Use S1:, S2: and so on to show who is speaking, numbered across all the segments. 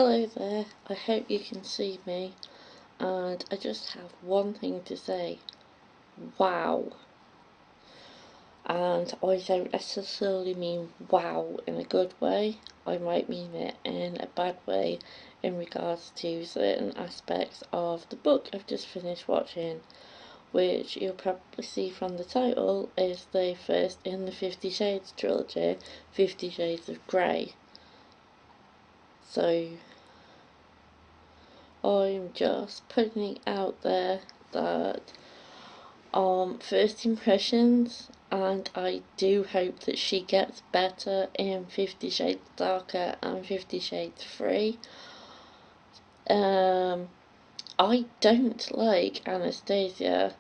S1: Hello there, I hope you can see me, and I just have one thing to say. Wow. And I don't necessarily mean wow in a good way, I might mean it in a bad way in regards to certain aspects of the book I've just finished watching, which you'll probably see from the title is the first in the 50 Shades trilogy, 50 Shades of Grey. So I'm just putting it out there that first impressions, and I do hope that she gets better in 50 Shades Darker and 50 Shades Free. I don't like Anastasia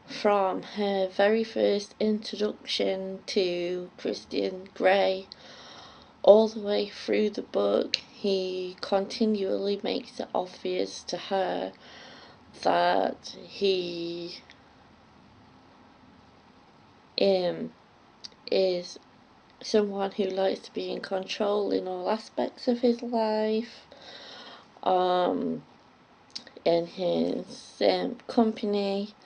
S1: from her very first introduction to Christian Grey all the way through the book. He continually makes it obvious to her that he is someone who likes to be in control in all aspects of his life, in his company,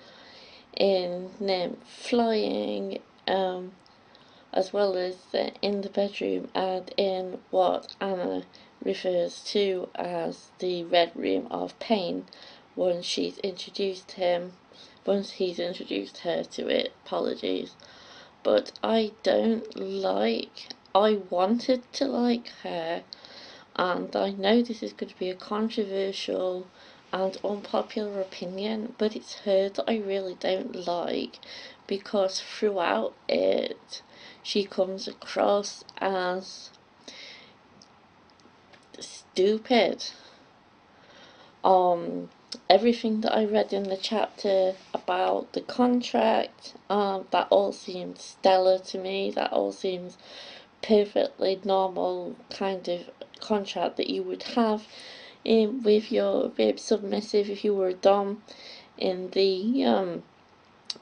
S1: in flying, as well as in the bedroom and in what Anna refers to as the Red Room of Pain once he's introduced her to it. Apologies. But I wanted to like her, and I know this is going to be a controversial and unpopular opinion, but it's her that I really don't like, because throughout it she comes across as stupid. Everything that I read in the chapter about the contract, that all seems stellar to me. That all seems perfectly normal kind of contract that you would have with your submissive if you were a dom in the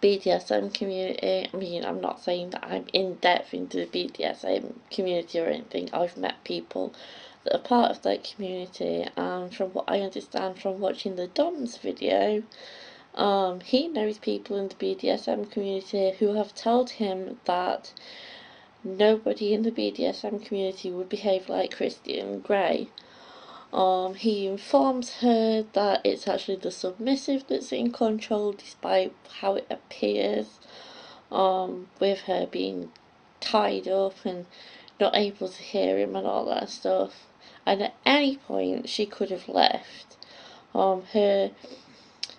S1: BDSM community. I mean, I'm not saying that I'm in depth into the BDSM community or anything. I've met people that are part of that community, and from what I understand from watching the DOMS video, he knows people in the BDSM community who have told him that nobody in the BDSM community would behave like Christian Grey. He informs her that it's actually the submissive that's in control, despite how it appears, with her being tied up and not able to hear him and all that stuff. And at any point she could have left. Her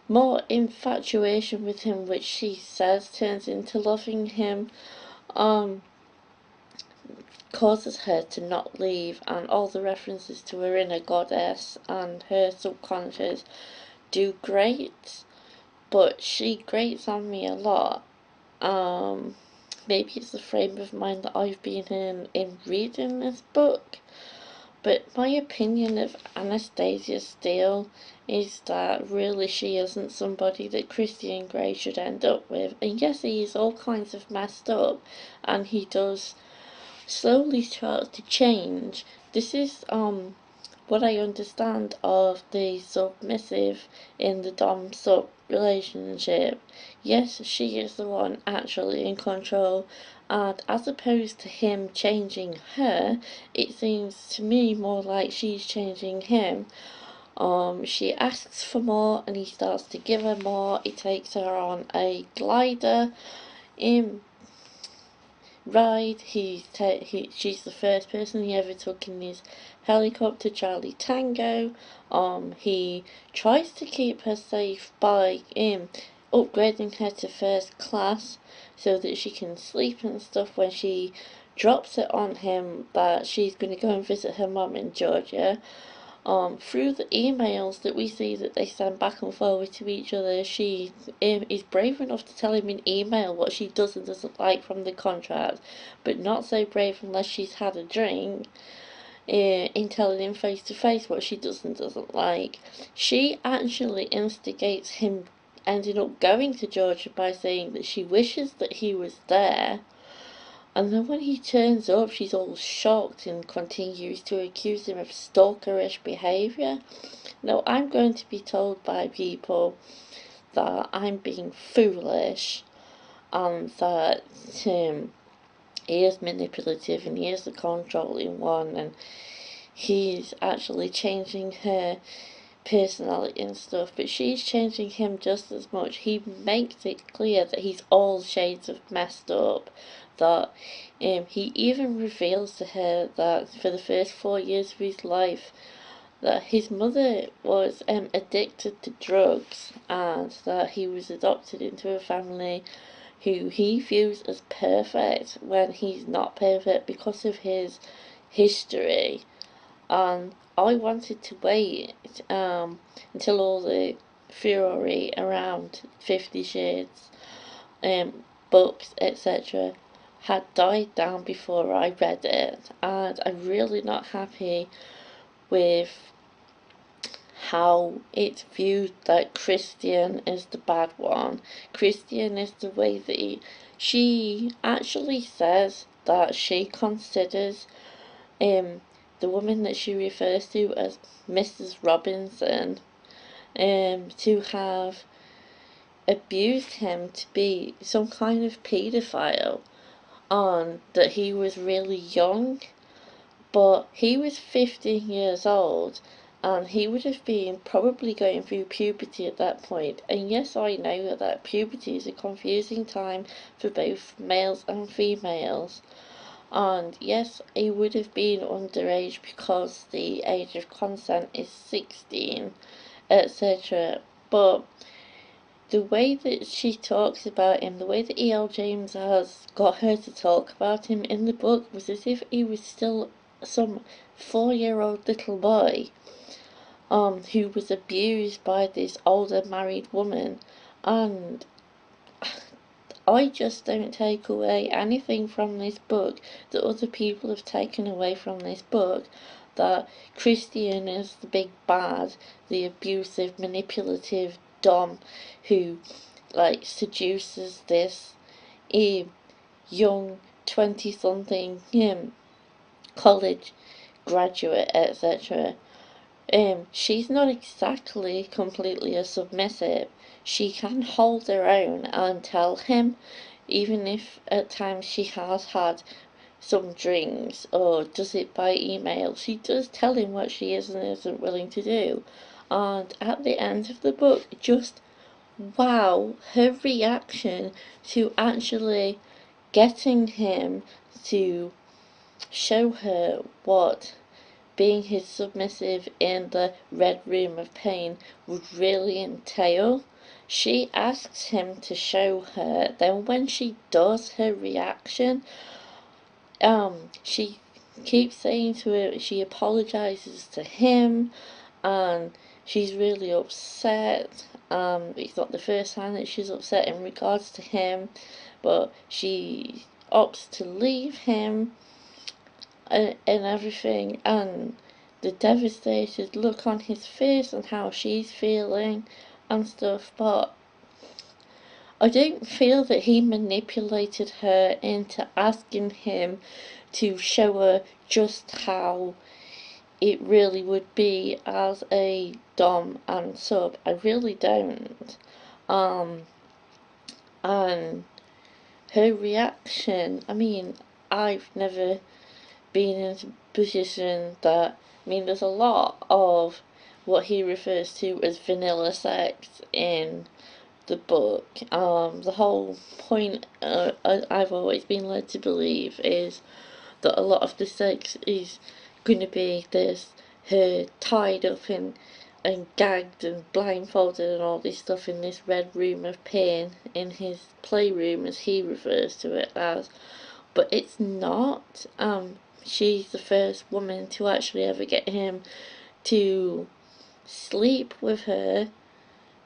S1: more infatuation with him, which she says turns into loving him, causes her to not leave, and all the references to her inner goddess and her subconscious do grate, but she grates on me a lot. Maybe it's the frame of mind that I've been in reading this book, but my opinion of Anastasia Steele is that really she isn't somebody that Christian Grey should end up with. And yes, he is all kinds of messed up, and he does slowly starts to change. This is what I understand of the submissive in the dom sub relationship. Yes, she is the one actually in control, and as opposed to him changing her, it seems to me more like she's changing him. She asks for more and he starts to give her more. He takes her on a glider in ride. She's the first person he ever took in his helicopter, Charlie Tango. He tries to keep her safe by upgrading her to first class so that she can sleep and stuff when she drops it on him that she's going to go and visit her mum in Georgia. Through the emails that we see that they send back and forward to each other, she is brave enough to tell him in email what she does and doesn't like from the contract, but not so brave unless she's had a drink in telling him face to face what she does and doesn't like. She actually instigates him ending up going to Georgia by saying that she wishes that he was there. And then when he turns up, she's all shocked and continues to accuse him of stalkerish behaviour. Now, I'm going to be told by people that I'm being foolish and that he is manipulative and he is the controlling one, and he's actually changing her personality and stuff, but she's changing him just as much. He makes it clear that he's all shades of messed up, that he even reveals to her that for the first 4 years of his life that his mother was addicted to drugs, and that he was adopted into a family who he views as perfect when he's not perfect because of his history. And I wanted to wait until all the fury around 50 Shades books, etc., had died down before I read it, and I'm really not happy with how it's viewed that Christian is the bad one. Christian is the way that she actually says that she considers the woman that she refers to as Mrs. Robinson to have abused him, to be some kind of paedophile, on that he was really young, but he was 15 years old and he would have been probably going through puberty at that point. And yes, I know that puberty is a confusing time for both males and females. And yes, he would have been underage because the age of consent is 16, etc. But the way that she talks about him, the way that E.L. James has got her to talk about him in the book, was as if he was still some 4-year-old little boy who was abused by this older married woman. And I just don't take away anything from this book that other people have taken away from this book, that Christian is the big bad, the abusive, manipulative Dom who seduces this young 20-something college graduate, etc. She's not exactly completely a submissive. She can hold her own and tell him, even if at times she has had some drinks or does it by email, she does tell him what she is and isn't willing to do. And at the end of the book, just wow, her reaction to actually getting him to show her what being his submissive in the Red Room of Pain would really entail. She asks him to show her, then when she does, her reaction, she keeps saying to him, she apologizes to him, and she's really upset. It's not the first time that she's upset in regards to him, but she opts to leave him and everything, and the devastated look on his face and how she's feeling and stuff. But I don't feel that he manipulated her into asking him to show her just how it really would be as a dom and sub. I really don't. And her reaction, I mean, I've never been in a position that, I mean, there's a lot of what he refers to as vanilla sex in the book. The whole point I've always been led to believe is that a lot of the sex is going to be this, her tied up and gagged and blindfolded and all this stuff in this red room of pain in his playroom, as he refers to it as. But it's not. She's the first woman to actually ever get him to sleep with her,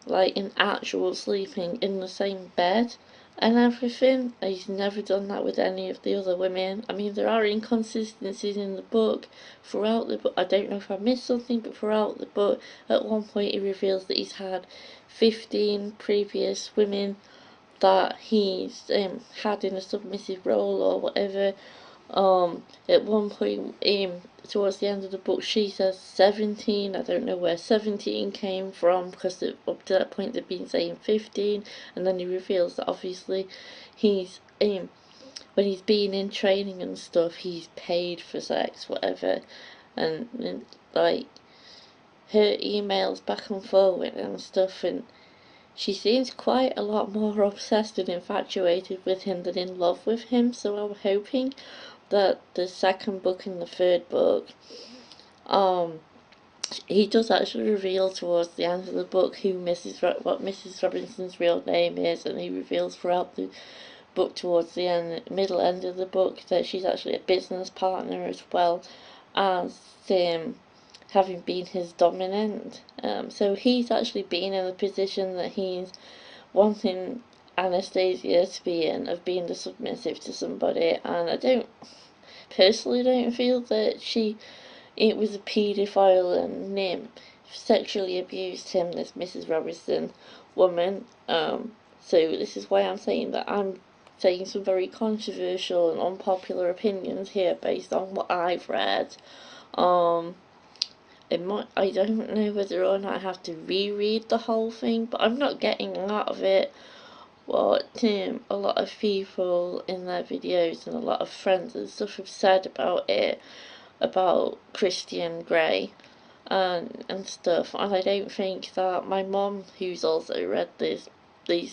S1: like in actual sleeping in the same bed and everything. He's never done that with any of the other women. I mean, there are inconsistencies in the book throughout the book. I don't know if I missed something, but throughout the book, at one point he reveals that he's had 15 previous women that he's had in a submissive role or whatever. At one point, towards the end of the book, she says 17. I don't know where 17 came from, because up to that point they've been saying 15, and then he reveals that obviously he's when he's been in training and stuff, he's paid for sex, whatever, and like her emails back and forward and stuff, and she seems quite a lot more obsessed and infatuated with him than in love with him. So I'm hoping that the second book and the third book, he does actually reveal towards the end of the book what Mrs. Robinson's real name is, and he reveals throughout the book towards the middle end of the book, that she's actually a business partner as well as having been his dominant. So he's actually been in a position that he's wanting Anastasia to be in, of being the submissive to somebody, and I personally don't feel that it was a paedophile and sexually abused him, this Mrs. Robinson woman. So this is why I'm saying that I'm saying some very controversial and unpopular opinions here based on what I've read. I don't know whether or not I have to reread the whole thing, but I'm not getting out of it what a lot of people in their videos and a lot of friends and stuff have said about it, about Christian Grey and stuff. And I don't think that my mum, who's also read these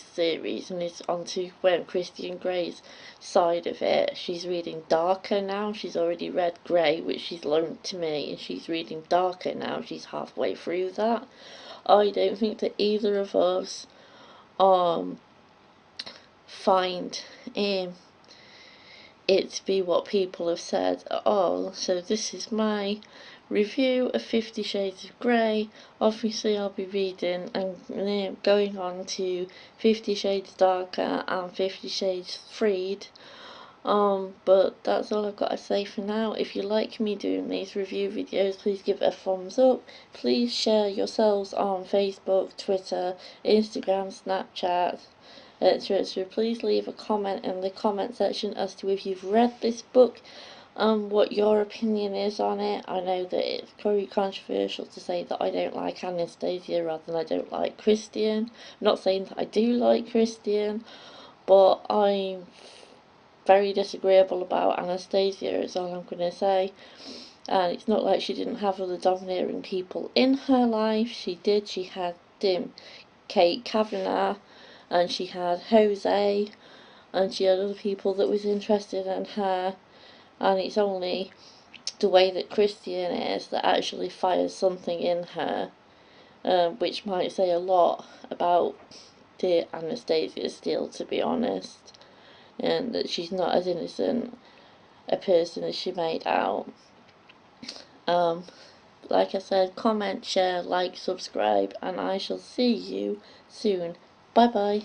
S1: series and is onto Christian Grey's side of it, she's reading Darker now. She's already read Grey, which she's loaned to me, and she's reading Darker now. She's halfway through that. I don't think that either of us find it to be what people have said at all. So this is my review of 50 Shades of Grey. Obviously I'll be reading and going on to 50 Shades Darker and 50 Shades Freed. But that's all I've got to say for now. If you like me doing these review videos, please give it a thumbs up. Please share yourselves on Facebook, Twitter, Instagram, Snapchat, etc. Please leave a comment in the comment section as to if you've read this book and what your opinion is on it. I know that it's very controversial to say that I don't like Anastasia rather than I don't like Christian. I'm not saying that I do like Christian, but I'm very disagreeable about Anastasia, is all I'm going to say. And it's not like she didn't have other domineering people in her life. She did. She had Kate Kavanagh, and she had Jose, and she had other people that was interested in her, and it's only the way that Christian is that actually fires something in her, which might say a lot about dear Anastasia Steele, to be honest, and that she's not as innocent a person as she made out. Like I said, comment, share, like, subscribe, and I shall see you soon. Bye bye.